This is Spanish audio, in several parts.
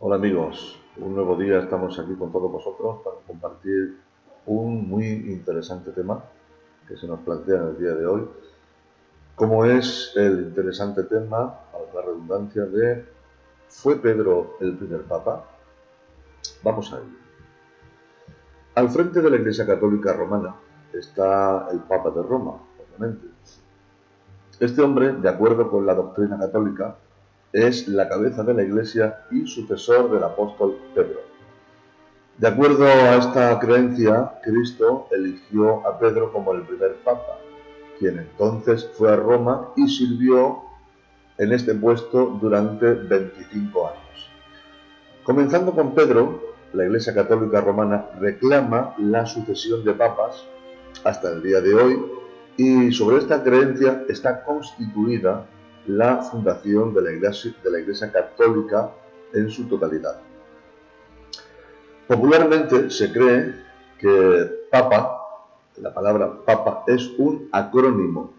Hola amigos, un nuevo día estamos aquí con todos vosotros para compartir un muy interesante tema que se nos plantea en el día de hoy, como es el interesante tema, a la redundancia, de ¿fue Pedro el primer papa? Vamos a ello. Al frente de la Iglesia Católica Romana está el Papa de Roma, obviamente. Este hombre, de acuerdo con la doctrina católica, es la cabeza de la Iglesia y sucesor del apóstol Pedro. De acuerdo a esta creencia, Cristo eligió a Pedro como el primer papa, quien entonces fue a Roma y sirvió en este puesto durante 25 años. Comenzando con Pedro, la Iglesia Católica Romana reclama la sucesión de papas hasta el día de hoy, y sobre esta creencia está constituida la fundación de la Iglesia Católica en su totalidad. Popularmente se cree que papa, la palabra papa, es un acrónimo.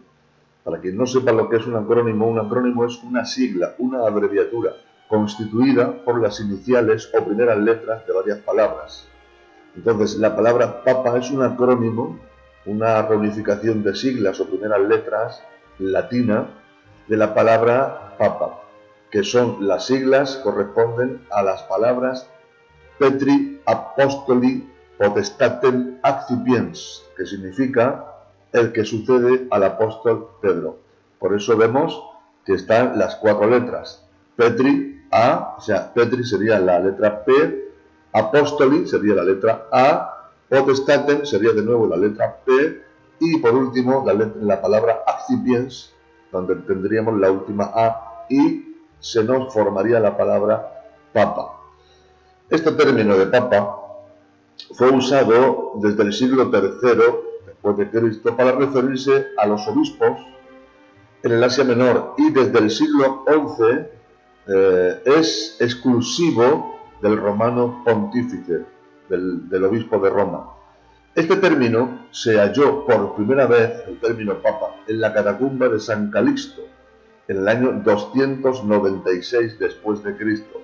Para quien no sepa lo que es un acrónimo es una sigla, una abreviatura, constituida por las iniciales o primeras letras de varias palabras. Entonces, la palabra papa es un acrónimo, una reunificación de siglas o primeras letras latina de la palabra papa, que son las siglas corresponden a las palabras Petri Apostoli Potestatem Accipiens, que significa el que sucede al apóstol Pedro. Por eso vemos que están las cuatro letras. Petri, A, o sea, Petri sería la letra P, Apostoli sería la letra A, Potestatem sería de nuevo la letra P, y por último la palabra Accipiens, donde tendríamos la última A, y se nos formaría la palabra papa. Este término de papa fue usado desde el siglo III después de Cristo para referirse a los obispos en el Asia Menor, y desde el siglo XI es exclusivo del romano pontífice, del obispo de Roma. Este término se halló por primera vez, el término papa, en la catacumba de San Calixto, en el año 296 después de Cristo.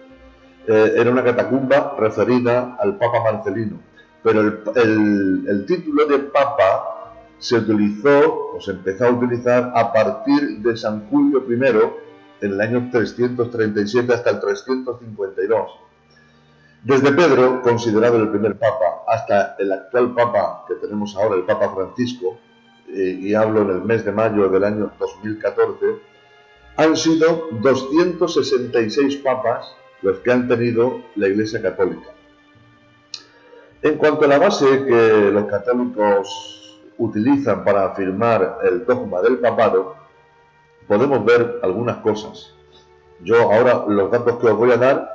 Era una catacumba referida al Papa Marcelino, pero el título de Papa se utilizó o se empezó a utilizar a partir de San Julio I en el año 337 hasta el 352. Desde Pedro, considerado el primer Papa, hasta el actual Papa que tenemos ahora, el Papa Francisco, y hablo en el mes de mayo del año 2014, han sido 266 papas los que han tenido la Iglesia Católica. En cuanto a la base que los católicos utilizan para afirmar el dogma del papado, podemos ver algunas cosas. Yo ahora los datos que os voy a dar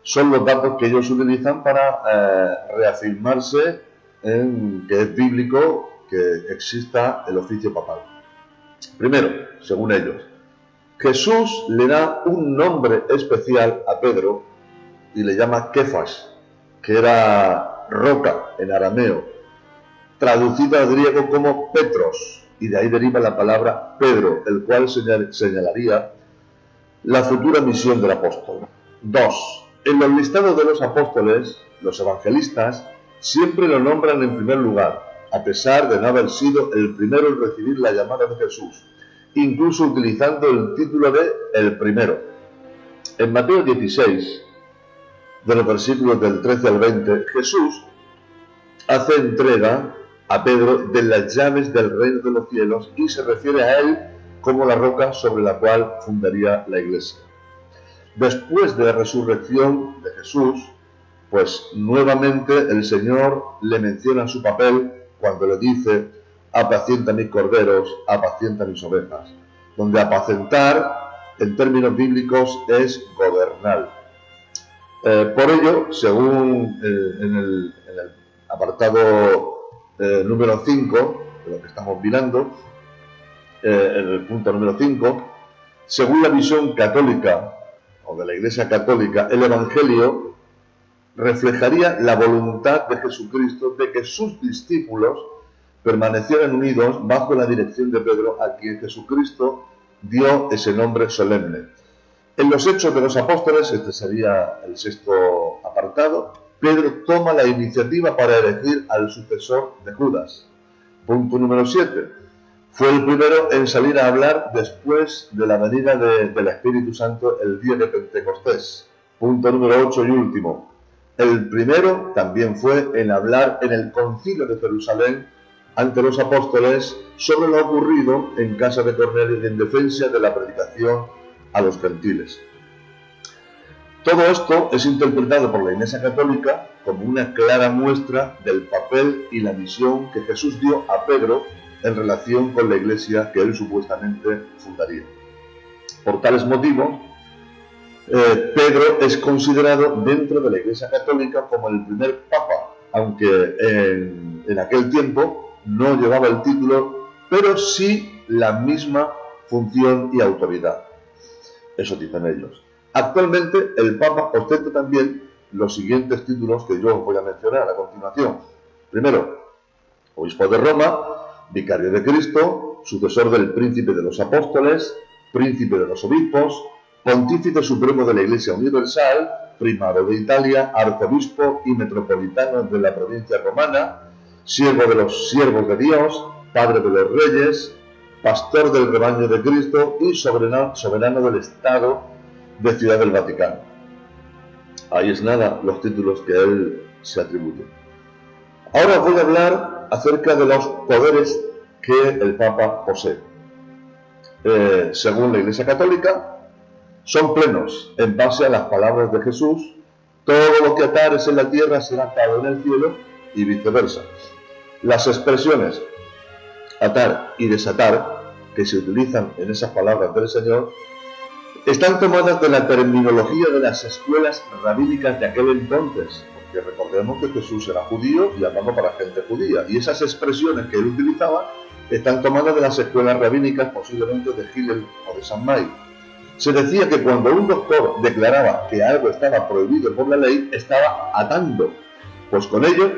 son los datos que ellos utilizan para reafirmarse en que es bíblico que exista el oficio papal. Primero, según ellos, Jesús le da un nombre especial a Pedro y le llama Kefas, que era roca en arameo, traducida al griego como Petros, y de ahí deriva la palabra Pedro, el cual señalaría la futura misión del apóstol. 2. En los listados de los apóstoles, los evangelistas siempre lo nombran en primer lugar, a pesar de no haber sido el primero en recibir la llamada de Jesús, incluso utilizando el título de el primero. En Mateo 16, de los versículos del 13 al 20, Jesús hace entrega a Pedro de las llaves del reino de los cielos y se refiere a él como la roca sobre la cual fundaría la iglesia. Después de la resurrección de Jesús, pues nuevamente el Señor le menciona su papel cuando le dice: apacienta mis corderos, apacienta mis ovejas, donde apacentar en términos bíblicos es gobernar. Por ello, según en el apartado número 5 de lo que estamos mirando, en el punto número 5, según la visión católica o de la Iglesia Católica, el Evangelio reflejaría la voluntad de Jesucristo de que sus discípulos permanecieran unidos bajo la dirección de Pedro, a quien Jesucristo dio ese nombre solemne. En los Hechos de los Apóstoles, este sería el sexto apartado, Pedro toma la iniciativa para elegir al sucesor de Judas. Punto número 7. Fue el primero en salir a hablar después de la venida del Espíritu Santo el día de Pentecostés. Punto número 8 y último. El primero también fue en hablar en el Concilio de Jerusalén ante los apóstoles sobre lo ocurrido en casa de Cornelio en defensa de la predicación a los gentiles. Todo esto es interpretado por la Iglesia Católica como una clara muestra del papel y la misión que Jesús dio a Pedro en relación con la Iglesia que él supuestamente fundaría. Por tales motivos, Pedro es considerado dentro de la Iglesia Católica como el primer papa, aunque en aquel tiempo no llevaba el título, pero sí la misma función y autoridad. Eso dicen ellos. Actualmente el Papa ostenta también los siguientes títulos que yo os voy a mencionar a continuación. Primero, obispo de Roma, vicario de Cristo, sucesor del príncipe de los apóstoles, príncipe de los obispos, pontífice supremo de la Iglesia Universal, primado de Italia, arzobispo y metropolitano de la provincia romana, siervo de los siervos de Dios, padre de los reyes, pastor del rebaño de Cristo y soberano del Estado de Ciudad del Vaticano. Ahí es nada los títulos que él se atribuye. Ahora voy a hablar acerca de los poderes que el Papa posee. Según la Iglesia Católica, son plenos en base a las palabras de Jesús: todo lo que atares en la tierra será atado en el cielo, y viceversa. Las expresiones atar y desatar que se utilizan en esas palabras del Señor están tomadas de la terminología de las escuelas rabínicas de aquel entonces, porque recordemos que Jesús era judío y hablaba para gente judía, y esas expresiones que él utilizaba están tomadas de las escuelas rabínicas, posiblemente de Hillel o de Shammai. Se decía que cuando un doctor declaraba que algo estaba prohibido por la ley, estaba atando, pues con ello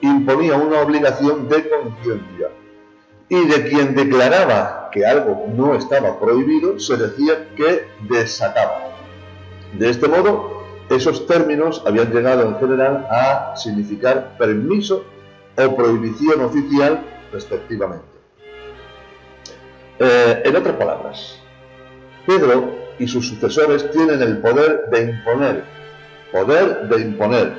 imponía una obligación de conciencia. Y de quien declaraba que algo no estaba prohibido, se decía que desataba. De este modo, esos términos habían llegado en general a significar permiso o prohibición oficial, respectivamente. En otras palabras, Pedro y sus sucesores tienen el poder de imponer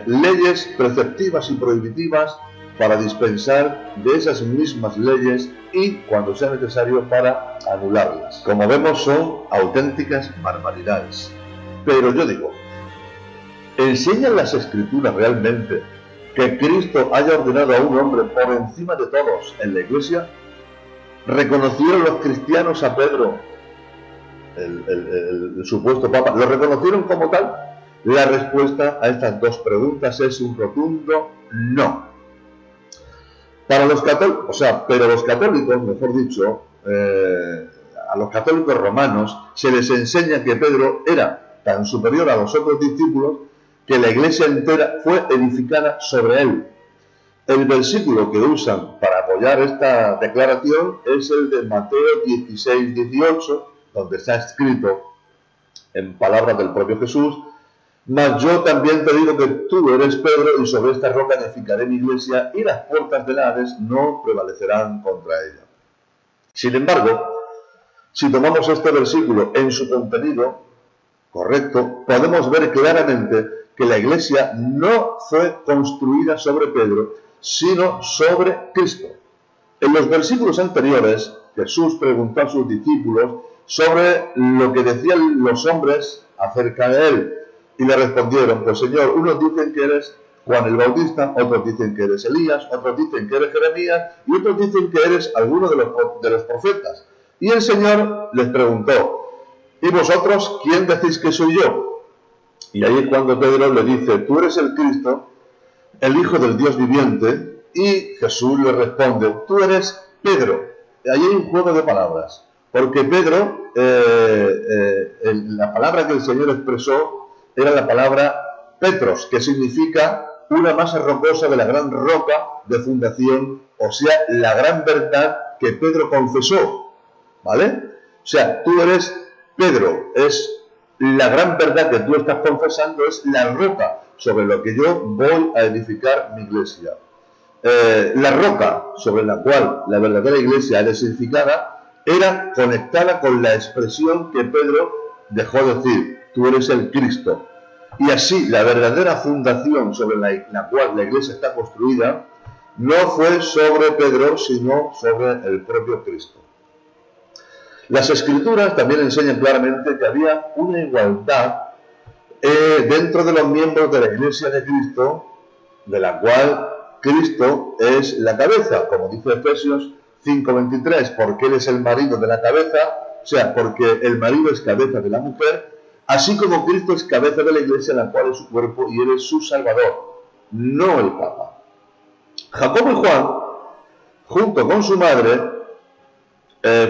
leyes preceptivas y prohibitivas para dispensar de esas mismas leyes y, cuando sea necesario, para anularlas. Como vemos, son auténticas barbaridades. Pero yo digo, ¿enseñan las Escrituras realmente que Cristo haya ordenado a un hombre por encima de todos en la Iglesia? ¿Reconocieron los cristianos a Pedro, el supuesto Papa? ¿Lo reconocieron como tal? La respuesta a estas dos preguntas es un rotundo no. Para los católicos, pero los católicos, mejor dicho, a los católicos romanos se les enseña que Pedro era tan superior a los otros discípulos que la iglesia entera fue edificada sobre él. El versículo que usan para apoyar esta declaración es el de Mateo 16-18, donde está escrito, en palabras del propio Jesús: mas yo también te digo que tú eres Pedro, y sobre esta roca edificaré mi iglesia, y las puertas del Hades no prevalecerán contra ella. Sin embargo, si tomamos este versículo en su contenido correcto, podemos ver claramente que la iglesia no fue construida sobre Pedro, sino sobre Cristo. En los versículos anteriores, Jesús preguntó a sus discípulos sobre lo que decían los hombres acerca de él. Y le respondieron: pues Señor, unos dicen que eres Juan el Bautista, otros dicen que eres Elías, otros dicen que eres Jeremías, y otros dicen que eres alguno de los profetas. Y el Señor les preguntó: ¿y vosotros quién decís que soy yo? Y ahí es cuando Pedro le dice: tú eres el Cristo, el Hijo del Dios viviente. Y Jesús le responde: tú eres Pedro. Y ahí hay un juego de palabras, porque Pedro, la palabra que el Señor expresó era la palabra Petros, que significa una masa rocosa de la gran roca de fundación, o sea, la gran verdad que Pedro confesó, ¿vale? O sea, tú eres Pedro es la gran verdad que tú estás confesando, es la roca sobre la que yo voy a edificar mi iglesia. La roca sobre la cual la verdadera iglesia es edificada era conectada con la expresión que Pedro dejó decir: tú eres el Cristo. Y así la verdadera fundación sobre la cual la iglesia está construida no fue sobre Pedro, sino sobre el propio Cristo. Las Escrituras también enseñan claramente que había una igualdad dentro de los miembros de la iglesia de Cristo, de la cual Cristo es la cabeza, como dice Efesios 5:23, porque Él es el marido de la cabeza, o sea, porque el marido es cabeza de la mujer, así como Cristo es cabeza de la iglesia, la cual es su cuerpo y Él es su Salvador, no el Papa. Jacobo y Juan, junto con su madre,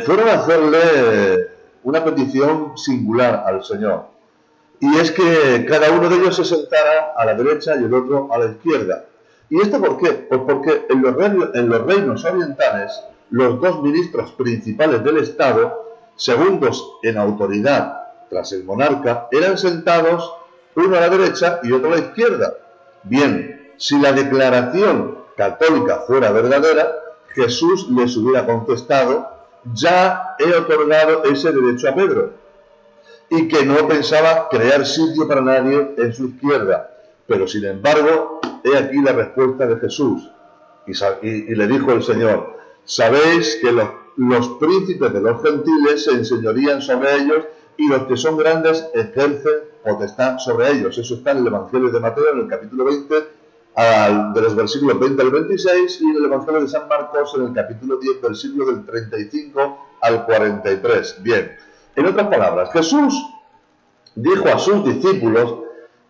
fueron a hacerle una petición singular al Señor. Y es que cada uno de ellos se sentara a la derecha y el otro a la izquierda. ¿Y esto por qué? Pues porque en los reinos orientales, los dos ministros principales del Estado, segundos en autoridad tras el monarca, eran sentados uno a la derecha y otro a la izquierda. Bien, si la declaración católica fuera verdadera, Jesús les hubiera contestado: ya he otorgado ese derecho a Pedro, y que no pensaba crear sitio para nadie en su izquierda. Pero sin embargo, he aquí la respuesta de Jesús. Y le dijo el Señor: sabéis que los príncipes de los gentiles se enseñorían sobre ellos, y los que son grandes ejercen potestad sobre ellos. Eso está en el Evangelio de Mateo, en el capítulo 20, de los versículos 20 al 26, y en el Evangelio de San Marcos, en el capítulo 10, versículo del 35 al 43. Bien, en otras palabras, Jesús dijo a sus discípulos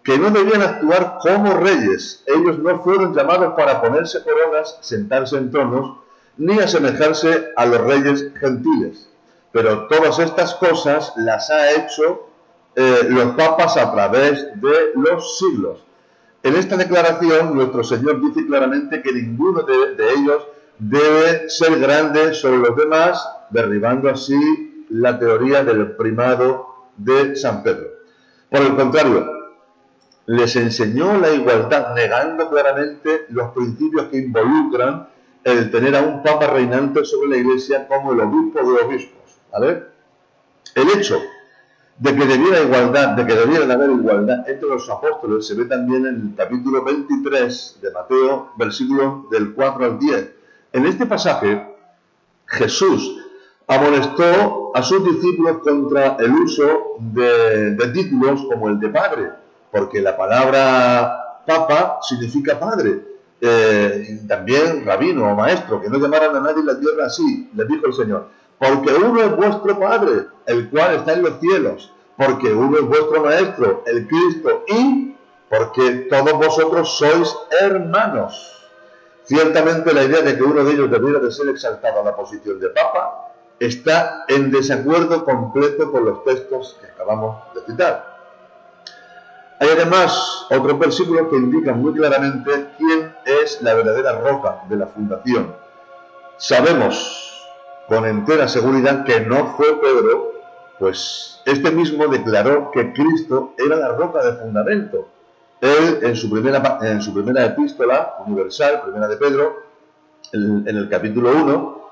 que no debían actuar como reyes. Ellos no fueron llamados para ponerse coronas, sentarse en tronos, ni asemejarse a los reyes gentiles. Pero todas estas cosas las ha hecho los papas a través de los siglos. En esta declaración, nuestro Señor dice claramente que ninguno de ellos debe ser grande sobre los demás, derribando así la teoría del primado de San Pedro. Por el contrario, les enseñó la igualdad, negando claramente los principios que involucran el tener a un papa reinante sobre la iglesia como el obispo de obispos, ¿vale? El hecho de que debieran haber igualdad entre los apóstoles se ve también en el capítulo 23 de Mateo, versículos del 4 al 10. En este pasaje, Jesús amonestó a sus discípulos contra el uso de títulos como el de padre, porque la palabra papa significa padre, y también rabino o maestro, que no llamaran a nadie en la tierra así, les dijo el Señor, porque uno es vuestro Padre, el cual está en los cielos, porque uno es vuestro Maestro, el Cristo, y porque todos vosotros sois hermanos. Ciertamente la idea de que uno de ellos debiera de ser exaltado a la posición de Papa está en desacuerdo completo con los textos que acabamos de citar. Hay además otros versículos que indican muy claramente quién es la verdadera roca de la fundación. Sabemos con entera seguridad que no fue Pedro, pues este mismo declaró que Cristo era la roca de fundamento. Él, en su primera epístola universal, primera de Pedro, en el capítulo 1,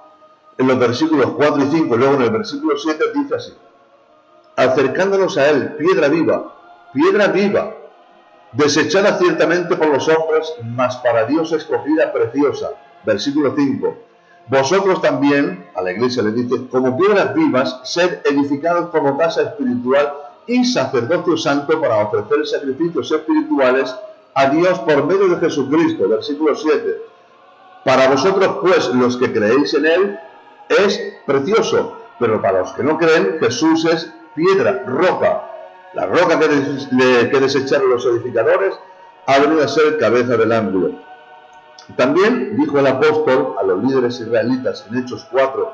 en los versículos 4 y 5, y luego en el versículo 7, dice así: acercándonos a él, piedra viva, desechada ciertamente por los hombres, mas para Dios escogida, preciosa. Versículo 5. Vosotros también, a la iglesia le dice, como piedras vivas, sed edificados como casa espiritual y sacerdocio santo para ofrecer sacrificios espirituales a Dios por medio de Jesucristo. Versículo 7. Para vosotros, pues, los que creéis en Él, es precioso, pero para los que no creen, Jesús es piedra, roca. La roca que desecharon los edificadores ha venido a ser cabeza del ángulo. También dijo el apóstol a los líderes israelitas en Hechos 4,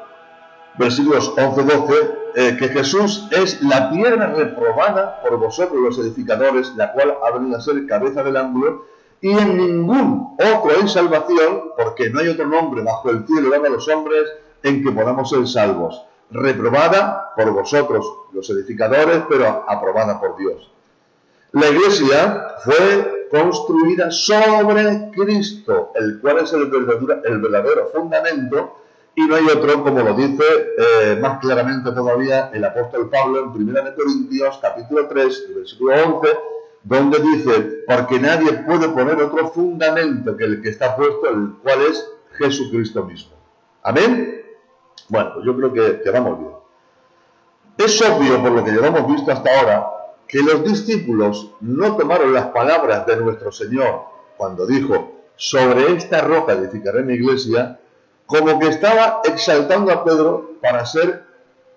versículos 11-12, que Jesús es la piedra reprobada por vosotros los edificadores, la cual ha venido a ser cabeza del ángulo, y en ningún otro hay salvación, porque no hay otro nombre bajo el cielo dado a los hombres en que podamos ser salvos. reprobada por vosotros, los edificadores, pero aprobada por Dios. La iglesia fue construida sobre Cristo, el cual es el verdadero fundamento, y no hay otro, como lo dice más claramente todavía el apóstol Pablo en 1 Corintios capítulo 3, versículo 11, donde dice, porque nadie puede poner otro fundamento que el que está puesto, el cual es Jesucristo mismo. ¿Amén? Bueno, pues yo creo que vamos bien. Es obvio, por lo que llevamos visto hasta ahora, que los discípulos no tomaron las palabras de nuestro Señor cuando dijo, sobre esta roca edificaré mi iglesia, como que estaba exaltando a Pedro para ser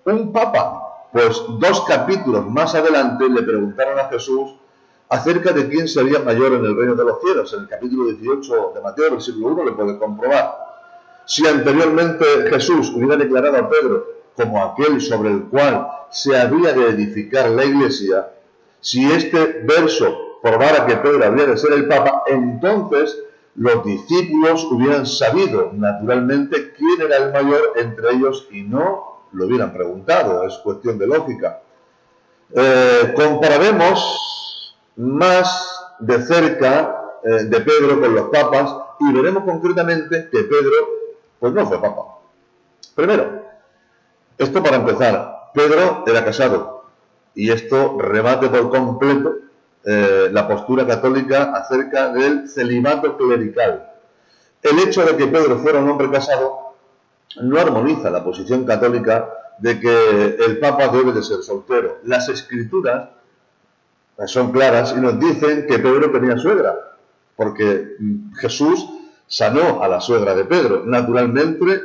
un papa. Pues 2 capítulos más adelante le preguntaron a Jesús acerca de quién sería mayor en el reino de los cielos. En el capítulo 18 de Mateo, versículo 1, le puede comprobar. Si anteriormente Jesús hubiera declarado a Pedro como aquel sobre el cual se había de edificar la iglesia, si este verso probara que Pedro habría de ser el Papa, entonces los discípulos hubieran sabido naturalmente quién era el mayor entre ellos y no lo hubieran preguntado. Es cuestión de lógica. Compararemos más de cerca de Pedro con los papas y veremos concretamente que Pedro pues no fue papa. Primero, esto para empezar, Pedro era casado y esto rebate por completo la postura católica acerca del celibato clerical. El hecho de que Pedro fuera un hombre casado no armoniza la posición católica de que el papa debe de ser soltero. Las escrituras son claras y nos dicen que Pedro tenía suegra, porque Jesús sanó a la suegra de Pedro. Naturalmente,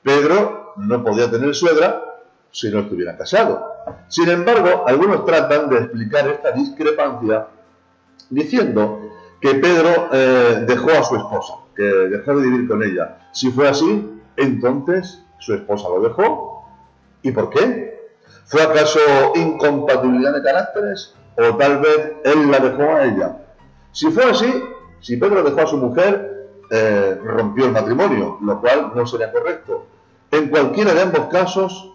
Pedro no podía tener suegra si no estuviera casado. Sin embargo, algunos tratan de explicar esta discrepancia diciendo que Pedro dejó a su esposa, que dejó de vivir con ella. Si fue así, entonces su esposa lo dejó. ¿Y por qué? ¿Fue acaso incompatibilidad de caracteres? ¿O tal vez él la dejó a ella? Si fue así, si Pedro dejó a su mujer, rompió el matrimonio, lo cual no sería correcto. En cualquiera de ambos casos,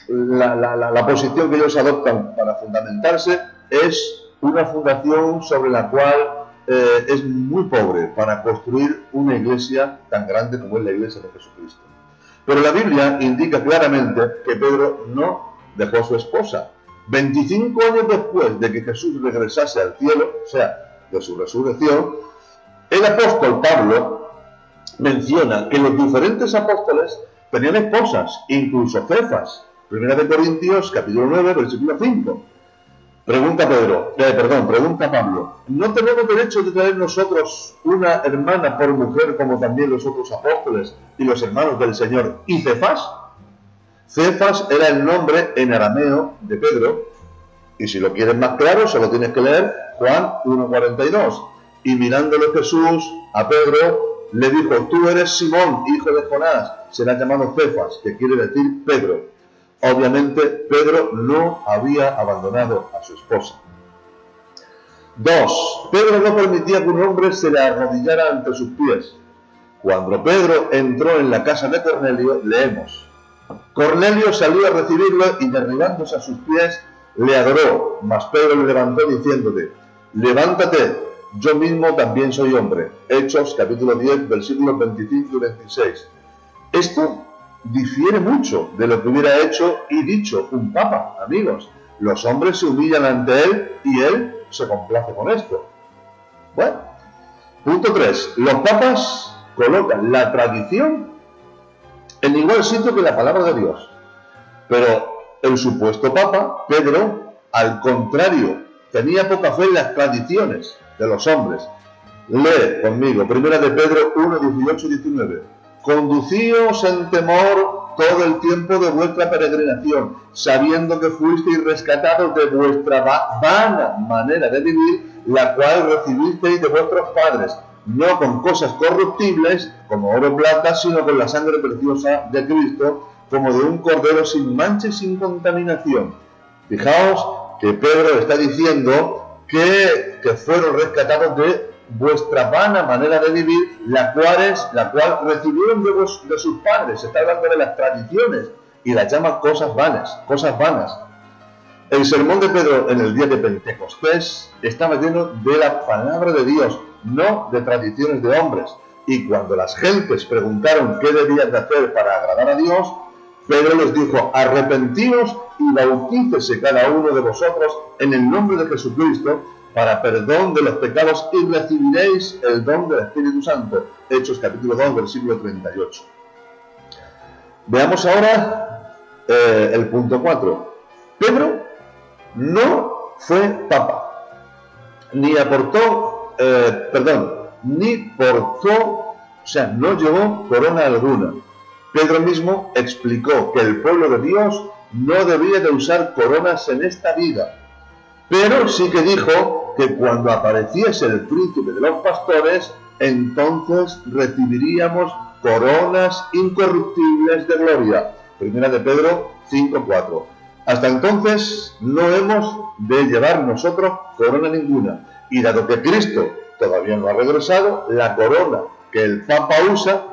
la posición que ellos adoptan para fundamentarse es una fundación sobre la cual es muy pobre para construir una iglesia tan grande como es la iglesia de Jesucristo. Pero la Biblia indica claramente que Pedro no dejó a su esposa. 25 años después de que Jesús regresase al cielo, o sea, de su resurrección, el apóstol Pablo menciona que los diferentes apóstoles tenían esposas, incluso Cefas. 1 Corintios, capítulo 9, versículo 5. Pregunta Pablo, ¿no tenemos derecho de traer nosotros una hermana por mujer como también los otros apóstoles y los hermanos del Señor y Cefas? Cefas era el nombre en arameo de Pedro, y si lo quieres más claro, solo tienes que leer Juan 1:42. Y mirándole Jesús a Pedro, le dijo, tú eres Simón, hijo de Jonás, será llamado Cefas, que quiere decir Pedro. Obviamente, Pedro no había abandonado a su esposa. 2. Pedro no permitía que un hombre se le arrodillara ante sus pies. Cuando Pedro entró en la casa de Cornelio, leemos, Cornelio salió a recibirlo y derribándose a sus pies, le adoró, mas Pedro le levantó diciéndole, levántate, yo mismo también soy hombre. Hechos capítulo 10, versículos 25 y 26. Esto difiere mucho de lo que hubiera hecho y dicho un papa, amigos. Los hombres se humillan ante él y él se complace con esto. Bueno, punto 3. Los papas colocan la tradición en igual sitio que la palabra de Dios. Pero el supuesto papa, Pedro, al contrario, tenía poca fe en las tradiciones de los hombres. Lee conmigo, 1 de Pedro 1, 18 y 19. Conducíos en temor todo el tiempo de vuestra peregrinación, sabiendo que fuisteis rescatados de vuestra vana manera de vivir, la cual recibisteis de vuestros padres, no con cosas corruptibles, como oro o plata, sino con la sangre preciosa de Cristo, como de un cordero sin mancha y sin contaminación. Fijaos que Pedro está diciendo que fueron rescatados de vuestra vana manera de vivir, la cual recibieron de sus padres. Se está hablando de las tradiciones. y las llama cosas vanas, cosas vanas. El sermón de Pedro en el día de Pentecostés estaba lleno de la palabra de Dios, no de tradiciones de hombres. Y cuando las gentes preguntaron qué debían de hacer para agradar a Dios, Pedro les dijo: arrepentíos y bautícese cada uno de vosotros en el nombre de Jesucristo para perdón de los pecados y recibiréis el don del Espíritu Santo. Hechos capítulo 2, versículo 38. Veamos ahora el punto 4. Pedro no fue papa, ni no llevó corona alguna. Pedro mismo explicó que el pueblo de Dios no debía de usar coronas en esta vida, pero sí que dijo que cuando apareciese el príncipe de los pastores, entonces recibiríamos coronas incorruptibles de gloria. Primera de Pedro 5:4. Hasta entonces no hemos de llevar nosotros corona ninguna, y dado que Cristo todavía no ha regresado, la corona que el Papa usa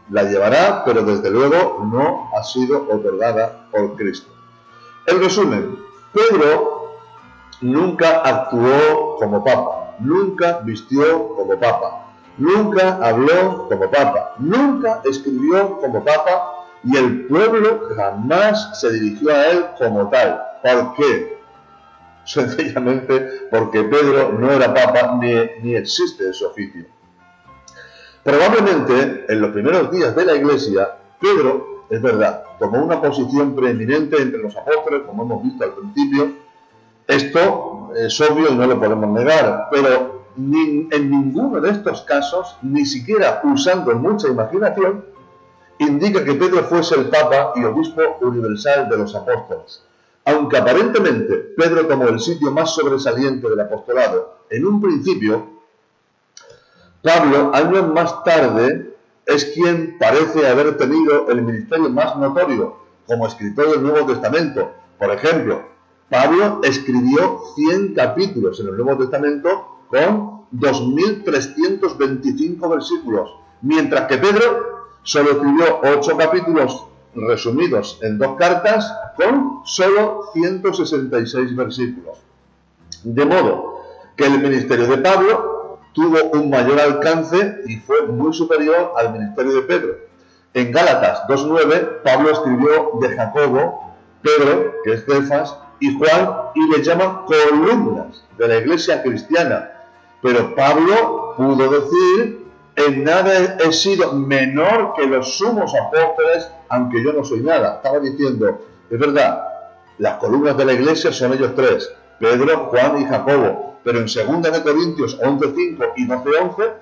la llevará, pero desde luego no ha sido otorgada por Cristo. En resumen, Pedro nunca actuó como Papa, nunca vistió como Papa, nunca habló como Papa, nunca escribió como Papa, y el pueblo jamás se dirigió a él como tal. ¿Por qué? Sencillamente porque Pedro no era Papa ni existe ese oficio. Probablemente en los primeros días de la Iglesia, Pedro, es verdad, tomó una posición preeminente entre los apóstoles, como hemos visto al principio. Esto es obvio y no lo podemos negar, pero en ninguno de estos casos, ni siquiera usando mucha imaginación, indica que Pedro fuese el Papa y obispo universal de los apóstoles. Aunque aparentemente Pedro tomó el sitio más sobresaliente del apostolado en un principio, Pablo, años más tarde, es quien parece haber tenido el ministerio más notorio como escritor del Nuevo Testamento. Por ejemplo, Pablo escribió 100 capítulos en el Nuevo Testamento con 2.325 versículos, mientras que Pedro solo escribió 8 capítulos resumidos en 2 cartas con solo 166 versículos. De modo que el ministerio de Pablo tuvo un mayor alcance y fue muy superior al ministerio de Pedro. En Gálatas 2:9, Pablo escribió de Jacobo, Pedro, que es Cefas, y Juan, y le llama columnas de la iglesia cristiana. Pero Pablo pudo decir: en nada he sido menor que los sumos apóstoles, aunque yo no soy nada. Estaba diciendo, es verdad, las columnas de la iglesia son ellos tres, Pedro, Juan y Jacobo. Pero en 2 de Corintios 11:5 y 12:11,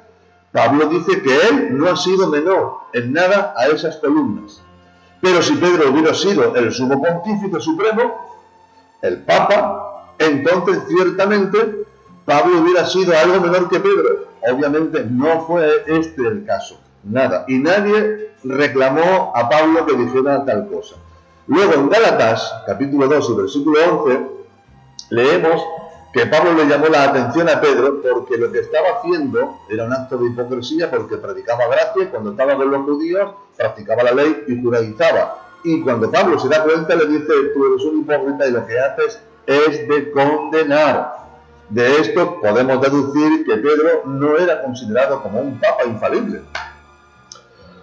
Pablo dice que él no ha sido menor en nada a esas columnas. Pero si Pedro hubiera sido el sumo pontífice supremo, el Papa, entonces ciertamente Pablo hubiera sido algo menor que Pedro. Obviamente no fue este el caso, nada. Y nadie reclamó a Pablo que dijera tal cosa. Luego en Gálatas, capítulo 2 y versículo 11, leemos que Pablo le llamó la atención a Pedro porque lo que estaba haciendo era un acto de hipocresía, porque predicaba gracia, cuando estaba con los judíos, practicaba la ley y judaizaba. Y cuando Pablo se da cuenta, le dice: tú eres un hipócrita y lo que haces es de condenar. De esto podemos deducir que Pedro no era considerado como un papa infalible.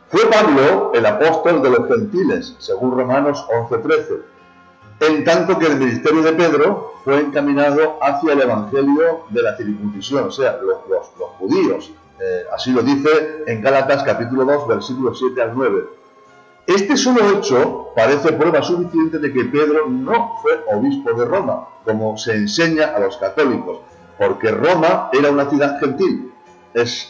Fue Pablo el apóstol de los gentiles, según Romanos 11:13, en tanto que el ministerio de Pedro fue encaminado hacia el evangelio de la circuncisión, o sea, los judíos. Así lo dice en Gálatas capítulo 2, versículos 7 al 9. Este solo hecho parece prueba suficiente de que Pedro no fue obispo de Roma, como se enseña a los católicos, porque Roma era una ciudad gentil. Es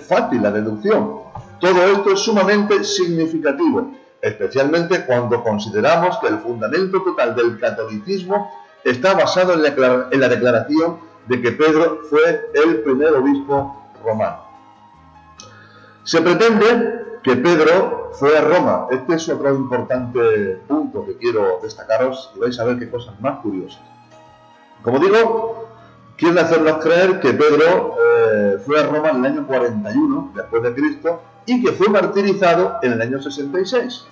fácil la deducción. Todo esto es sumamente significativo, especialmente cuando consideramos que el fundamento total del catolicismo está basado en la declaración de que Pedro fue el primer obispo romano. Se pretende que Pedro fue a Roma. Este es otro importante punto que quiero destacaros y vais a ver qué cosas más curiosas. Como digo, quieren hacernos creer que Pedro fue a Roma en el año 41 después de Cristo y que fue martirizado en el año 66.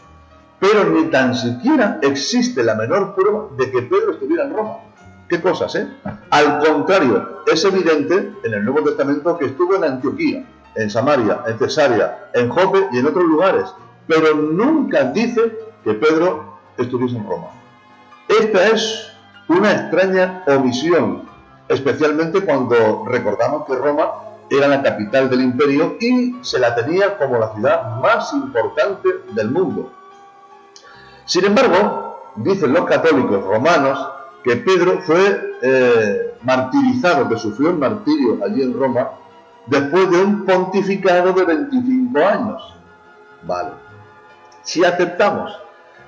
pero ni tan siquiera existe la menor prueba de que Pedro estuviera en Roma. ¿Qué cosas, eh? Al contrario, es evidente en el Nuevo Testamento que estuvo en Antioquía, en Samaria, en Cesarea, en Jope y en otros lugares, pero nunca dice que Pedro estuviese en Roma. Esta es una extraña omisión, especialmente cuando recordamos que Roma era la capital del imperio y se la tenía como la ciudad más importante del mundo. Sin embargo, dicen los católicos romanos que Pedro fue martirizado, que sufrió el martirio allí en Roma, después de un pontificado de 25 años. Vale. Si aceptamos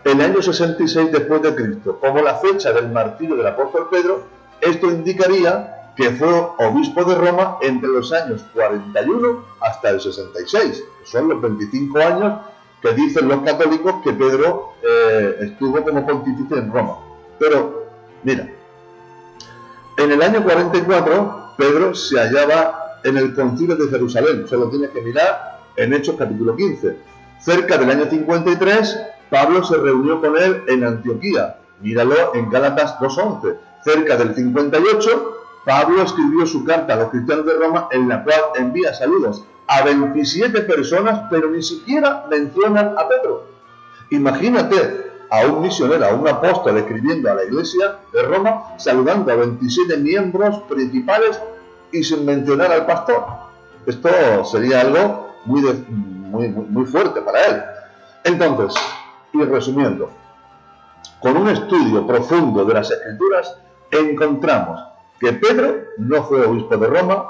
el año 66 después de Cristo como la fecha del martirio del apóstol Pedro, esto indicaría que fue obispo de Roma entre los años 41 hasta el 66, que son los 25 años que dicen los católicos que Pedro estuvo como pontífice en Roma. Pero, mira, en el año 44, Pedro se hallaba en el concilio de Jerusalén, se lo tienes que mirar en Hechos capítulo 15. Cerca del año 53, Pablo se reunió con él en Antioquía, míralo en Gálatas 2:11. Cerca del 58, Pablo escribió su carta a los cristianos de Roma, en la cual envía saludos a 27 personas, pero ni siquiera mencionan a Pedro. Imagínate a un misionero, a un apóstol escribiendo a la iglesia de Roma, saludando a 27 miembros principales y sin mencionar al pastor. Esto sería algo muy fuerte para él. Entonces, y resumiendo, con un estudio profundo de las Escrituras, encontramos que Pedro no fue obispo de Roma,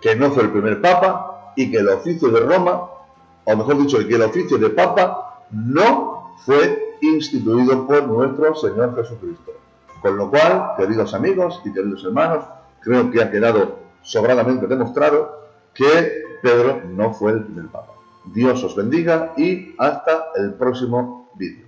que no fue el primer papa y que el oficio de Roma, o mejor dicho, que el oficio de papa no fue instituido por nuestro Señor Jesucristo. Con lo cual, queridos amigos y queridos hermanos, creo que ha quedado sobradamente demostrado que Pedro no fue el primer papa. Dios os bendiga y hasta el próximo vídeo.